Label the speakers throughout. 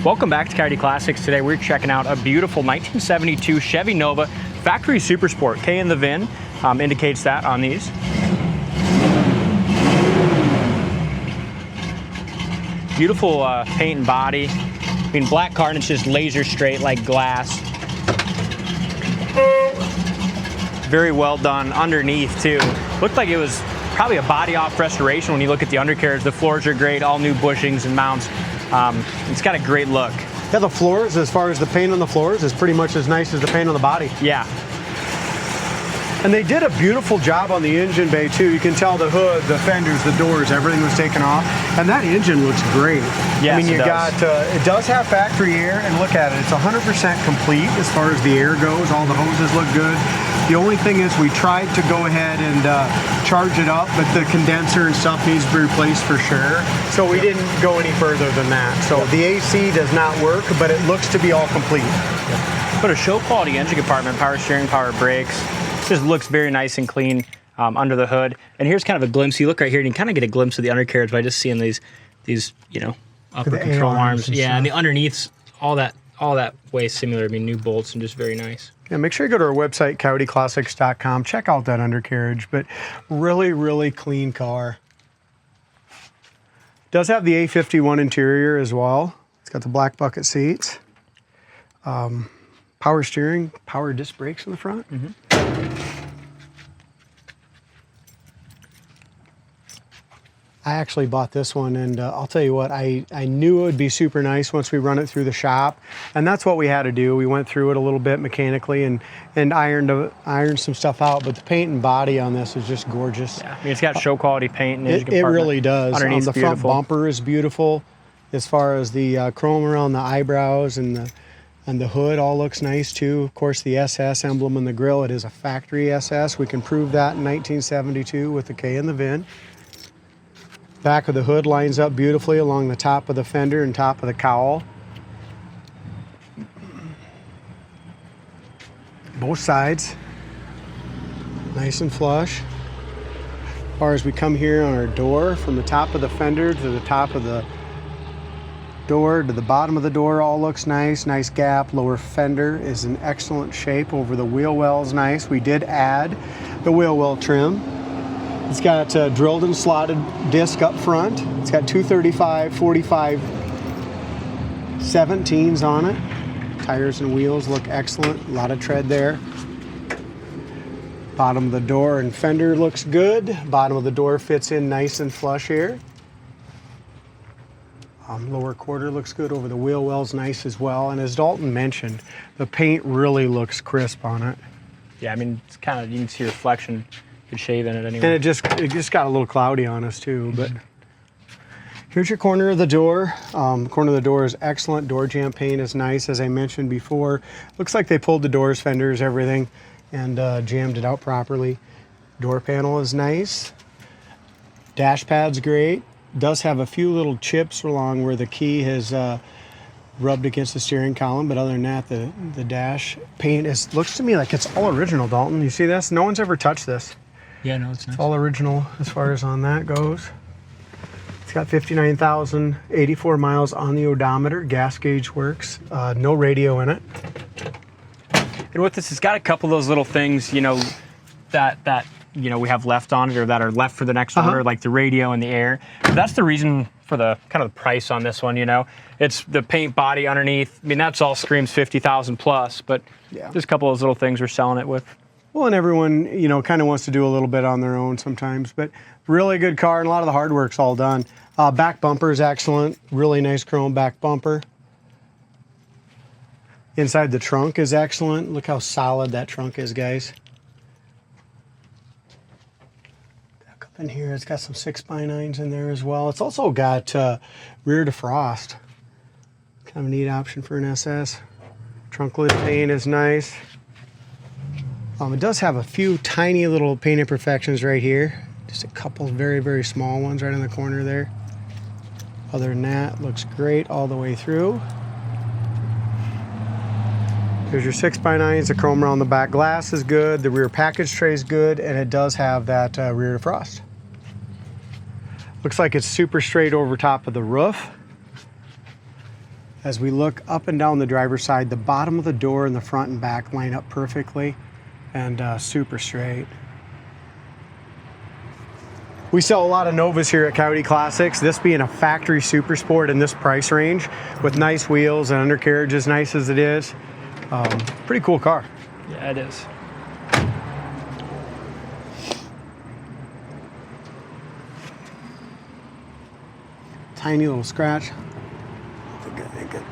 Speaker 1: Welcome back to Coyote Classics. Today we're checking out a beautiful 1972 Chevy Nova Factory Super Sport. K in the VIN indicates that on these. Beautiful paint and body. I mean, black car and it's just laser straight like glass. Very well done underneath too. Looked like it was probably a body off restoration when you look at the undercarriage. The floors are great, all new bushings and mounts. It's got a great look.
Speaker 2: Yeah, the floors, as far as the paint on the floors, is pretty much as nice as the paint on the body.
Speaker 1: Yeah.
Speaker 2: And they did a beautiful job on the engine bay too. You can tell the hood, the fenders, the doors, everything was taken off. And that engine looks great.
Speaker 1: Yes,
Speaker 2: I mean, it does have factory air, and look at it. It's 100% complete as far as the air goes. All the hoses look good. The only thing is we tried to go ahead and charge it up, but the condenser and stuff needs to be replaced for sure. So we didn't go any further than that. So the AC does not work, but it looks to be all complete.
Speaker 1: But a show quality engine compartment, power steering, power brakes. Just looks very nice and clean under the hood. And here's kind of a glimpse. You look right here and you kind of get a glimpse of the undercarriage by just seeing these you know, upper control arms. Yeah, and the underneath's all that way similar. I mean, new bolts and just very nice.
Speaker 2: Yeah, make sure you go to our website, coyoteclassics.com. Check out that undercarriage, but really, really clean car. Does have the A51 interior as well. It's got the black bucket seats. Power steering, power disc brakes in the front. I actually bought this one, and I'll tell you what, I knew it would be super nice once we run it through the shop, and that's what we had to do. We went through it a little bit mechanically and ironed some stuff out, but the paint and body on this is just gorgeous.
Speaker 1: Yeah, I mean, it's got show quality paint and engine
Speaker 2: it
Speaker 1: compartment.
Speaker 2: really does.
Speaker 1: Underneath's
Speaker 2: the
Speaker 1: beautiful.
Speaker 2: Front bumper is beautiful, as far as the chrome around the eyebrows and the hood all looks nice too. Of course, the SS emblem in the grille, it is a factory SS. We can prove that in 1972 with the K in the VIN. Back of the hood lines up beautifully along the top of the fender and top of the cowl. Both sides, nice and flush. As far as we come here on our door, from the top of the fender to the top of the door to the bottom of the door, all looks nice. Nice gap. Lower fender is in excellent shape. Over the wheel well's nice. We did add the wheel well trim. It's got drilled and slotted disc up front. It's got 235, 45, 17s on it. Tires and wheels look excellent. A lot of tread there. Bottom of the door and fender looks good. Bottom of the door fits in nice and flush here. Lower quarter looks good. Over the wheel well's nice as well. And as Dalton mentioned, the paint really looks crisp on it.
Speaker 1: Yeah, I mean, it's kind of, you can see reflection. Could shave in it anyway.
Speaker 2: And it just got a little cloudy on us too. But here's your corner of the door. Corner of the door is excellent. Door jamb paint is nice, as I mentioned before. Looks like they pulled the doors, fenders, everything, and jammed it out properly. Door panel is nice. Dash pad's great. Does have a few little chips along where the key has rubbed against the steering column, but other than that, the dash paint looks to me like it's all original, Dalton. You see this? No one's ever touched this.
Speaker 1: Yeah, no, it's nice.
Speaker 2: It's all original as far as on that goes. It's got 59,084 miles on the odometer. Gas gauge works. No radio in it.
Speaker 1: And with this, it's got a couple of those little things, you know, that you know we have left on it, or that are left for the next owner, like the radio and the air. But that's the reason for the kind of the price on this one. You know, it's the paint body underneath. I mean, that's all screams 50,000 plus. But
Speaker 2: yeah,
Speaker 1: there's a couple of those little things we're selling it with.
Speaker 2: Well, and everyone, you know, kind of wants to do a little bit on their own sometimes, but really good car, and a lot of the hard work's all done. Back bumper is excellent. Really nice chrome back bumper. Inside the trunk is excellent. Look how solid that trunk is, guys. Back up in here, it's got some 6x9s in there as well. It's also got rear defrost. Kind of a neat option for an SS. Trunk lid paint is nice. It does have a few tiny little paint imperfections right here. Just a couple very, very small ones right in the corner there. Other than that, looks great all the way through. There's your 6x9s. The chrome around the back glass is good. The rear package tray is good, and it does have that rear defrost. Looks like it's super straight over top of the roof. As we look up and down the driver's side, the bottom of the door and the front and back line up perfectly and super straight. We sell a lot of Novas here at Coyote Classics, this being a factory super sport in this price range with nice wheels and undercarriage as nice as it is. Pretty cool car.
Speaker 1: Yeah, it is.
Speaker 2: Tiny little scratch. I think I make it.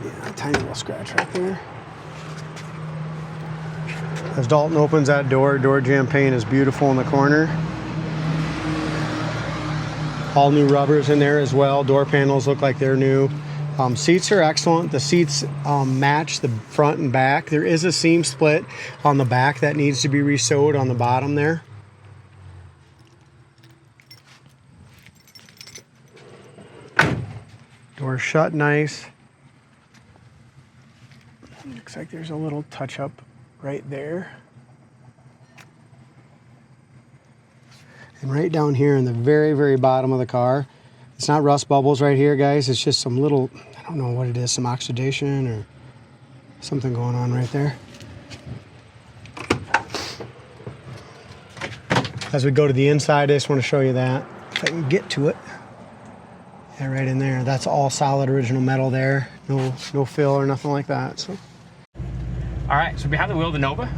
Speaker 2: Yeah, a tiny little scratch right there. As Dalton opens that door jamb pane is beautiful in the corner. All new rubbers in there as well. Door panels look like they're new. Seats are excellent. The seats match the front and back. There is a seam split on the back that needs to be re-sewed on the bottom there. Door shut nice. Looks like there's a little touch up right there. And right down here in the very, very bottom of the car, it's not rust bubbles right here, guys. It's just some little, I don't know what it is, some oxidation or something going on right there. As we go to the inside, I just want to show you that. If I can get to it. Yeah, right in there. That's all solid original metal there. No fill or nothing like that. So.
Speaker 1: All right, so behind the wheel of the Nova.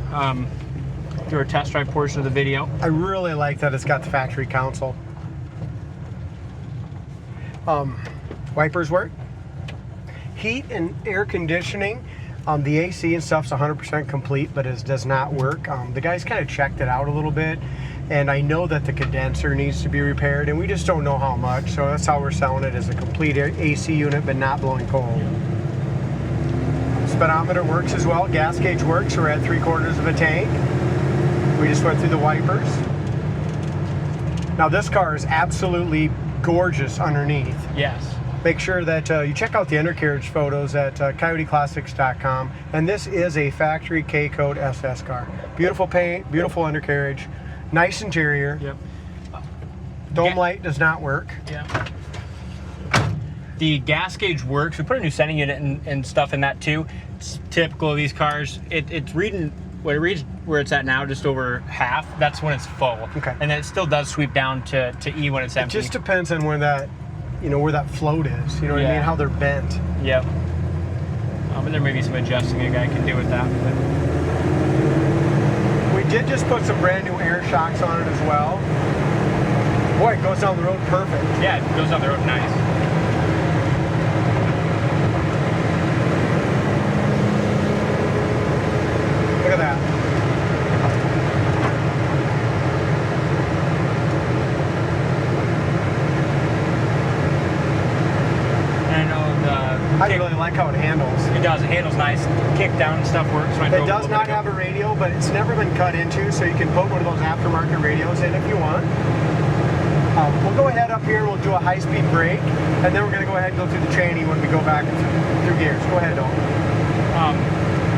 Speaker 1: Do our test drive portion of the video.
Speaker 2: I really like that it's got the factory console. Wipers work. Heat and air conditioning. The AC and stuff's 100% complete, but it does not work. The guys kind of checked it out a little bit, and I know that the condenser needs to be repaired, and we just don't know how much, so that's how we're selling it as a complete AC unit, but not blowing cold. Speedometer works as well. Gas gauge works. We're at 3/4 of a tank. We just went through the wipers. Now this car is absolutely gorgeous underneath.
Speaker 1: Yes.
Speaker 2: Make sure that you check out the undercarriage photos at coyoteclassics.com. And this is a factory K-Code SS car. Beautiful paint, beautiful undercarriage, nice interior.
Speaker 1: Yep.
Speaker 2: Dome light does not work.
Speaker 1: Yeah. The gas gauge works. We put a new sending unit and stuff in that too. It's typical of these cars. It's reading. When it reads where it's at now, just over half, that's when it's full.
Speaker 2: Okay.
Speaker 1: And then it still does sweep down to E when it's empty.
Speaker 2: It just depends on where that, where that float is. You know what I
Speaker 1: Yeah.
Speaker 2: mean? How they're bent.
Speaker 1: Yep. And there may be some adjusting a guy can do with that. But.
Speaker 2: We did just put some brand new air shocks on it as well. Boy, it goes down the road perfect.
Speaker 1: Yeah, it goes down the road nice.
Speaker 2: Look at that.
Speaker 1: And I know
Speaker 2: I really like how it handles.
Speaker 1: it does. It handles nice. Kick down and stuff works. When I
Speaker 2: It
Speaker 1: drove
Speaker 2: does
Speaker 1: a
Speaker 2: not
Speaker 1: little
Speaker 2: have a radio, but it's never been cut into, so you can put one of those aftermarket radios in if you want. We'll go ahead up here, we'll do a high-speed brake, and then we're going to go ahead and go through the tranny when we go back through gears. Go ahead, Dalton.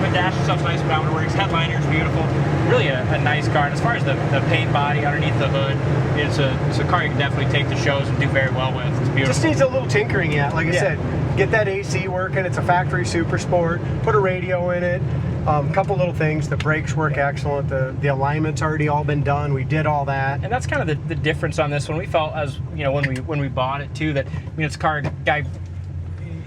Speaker 1: The dash stuff's nice, speedometer works, headliner's beautiful. Really a nice car. And as far as the paint body underneath the hood, it's a car you can definitely take to shows and do very well with. It's beautiful.
Speaker 2: Just needs a little tinkering yet. Like I said, get that AC working. It's a factory super sport. Put a radio in it. A couple little things. The brakes work excellent. The alignment's already all been done. We did all that.
Speaker 1: And that's kind of the difference on this one. We felt as when we bought it too that it's a car guy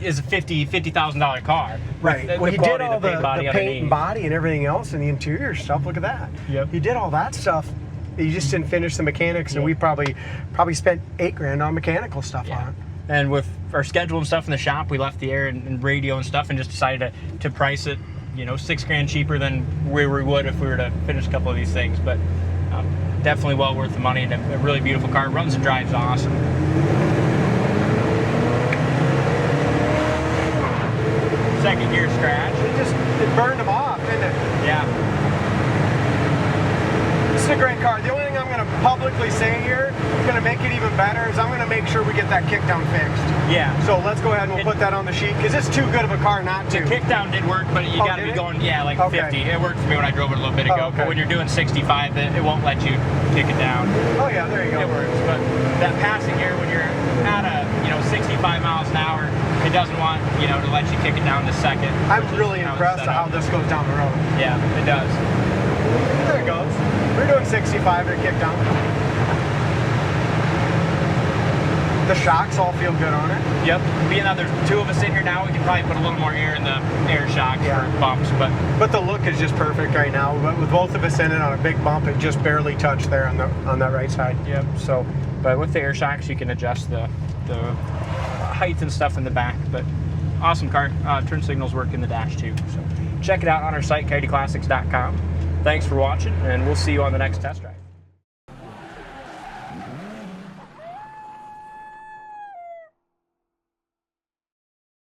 Speaker 1: is a $50,000 car.
Speaker 2: Right. Well, he did all the
Speaker 1: paint
Speaker 2: paint and body and everything else and the interior stuff. Look at that.
Speaker 1: Yep.
Speaker 2: He did all that stuff. He just didn't finish the mechanics, and we probably spent $8,000 on mechanical stuff on it.
Speaker 1: And with our schedule and stuff in the shop, we left the air and radio and stuff and just decided to price it, $6,000 cheaper than where we would if we were to finish a couple of these things. But definitely well worth the money and a really beautiful car. Runs and drives awesome. Second gear scratch.
Speaker 2: It burned him off, didn't it?
Speaker 1: Yeah.
Speaker 2: This is a great car. The only thing I'm going to publicly say here, going to make it even better, is I'm going to make sure we get that kickdown fixed.
Speaker 1: Yeah.
Speaker 2: So let's go ahead and we'll put that on the sheet, because it's too good of a car not to.
Speaker 1: The kickdown did work, but you got to be going, like 50. It worked for me when I drove it a little bit ago. But when you're doing 65, it won't let you kick it down.
Speaker 2: Oh yeah, there you go.
Speaker 1: It works. But that passing gear, when you're at a 65 miles an hour, it doesn't want, to let you kick it down to second.
Speaker 2: I'm really impressed at how this goes down the road.
Speaker 1: Yeah, it does.
Speaker 2: There it goes. We're doing 65 to kick down. The shocks all feel good on it.
Speaker 1: Yep. Being that there's two of us in here now, we can probably put a little more air in the air shocks for bumps.
Speaker 2: But the look is just perfect right now. But with both of us in it on a big bump, it just barely touched there on that right side.
Speaker 1: Yep. So, but with the air shocks, you can adjust the height and stuff in the back. But awesome car. Turn signals work in the dash too. So check it out on our site, coyoteclassics.com. Thanks for watching, and we'll see you on the next test drive.